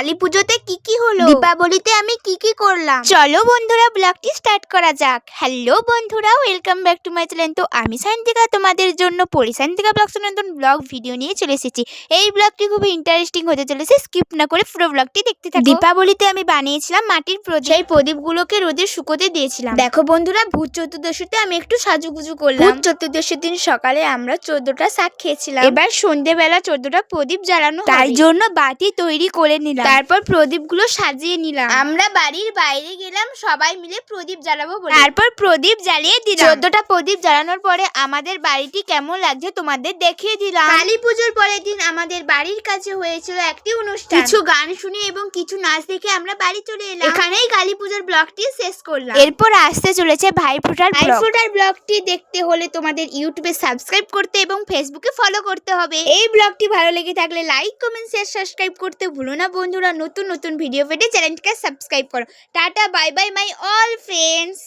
কালী পুজোতে কি হলো, দীপাবলিতে আমি কি করলাম, চলো বন্ধুরা ব্লগটি স্টার্ট করা যাক। হ্যালো বন্ধুরা, welcome back to my channel. তো আমি সায়ন্তিকা, তোমাদের জন্য সায়ন্তিকা ব্লগস নতুন ব্লগ ভিডিও নিয়ে চলে এসেছি। এই ব্লগটি খুবই ইন্টারেস্টিং হতে চলেছে, স্কিপ না করে পুরো ব্লগটি দেখতে থাকো। দীপাবলিতে আমি বানিয়েছিলাম মাটির প্রদীপ, সেই প্রদীপগুলোকে রোদে শুকোতে দিয়েছিলাম। দেখো বন্ধুরা, ভূত চতুর্দশীতে আমি একটু সাজুগুজু করলাম। ভূত চতুর্দশীর দিন সকালে আমরা 14টা শাক খেয়েছিলাম। এবার সন্ধ্যেবেলা 14টা প্রদীপ জ্বালানো, তাই জন্য বাতি তৈরি করে নিলাম। তারপর প্রদীপগুলো সাজিয়ে নিলাম। আমরা বাড়ির বাইরে গেলাম সবাই মিলে প্রদীপ জ্বালাবো বলে। তারপর প্রদীপ জ্বালিয়ে দিলাম। 14টা প্রদীপ জ্বালানোর পরে আমাদের বাড়িটি কেমন লাগছে তোমাদের দেখিয়ে দিলাম। কালী পুজোর পরের দিন আমাদের বাড়ির কাছে হয়েছিল একটি অনুষ্ঠান, কিছু গান শুনে এবং কিছু নাচ দেখে আমরা বাড়ি চলে এলাম। এখানেই কালী পুজোর ব্লগটি শেষ করলাম। এরপর আসতে চলেছে ভাইফোঁটার ব্লগটি দেখতে হলে তোমাদের ইউটিউবে সাবস্ক্রাইব করতে এবং ফেসবুকে ফলো করতে হবে। এই ব্লগটি ভালো লেগে থাকলে লাইক কমেন্ট শেয়ার সাবস্ক্রাইব করতে ভুলো না বন্ধুরা। নতুন ভিডিও পেতে চ্যানেলটিকে সাবস্ক্রাইব করো। Tata bye bye my all friends.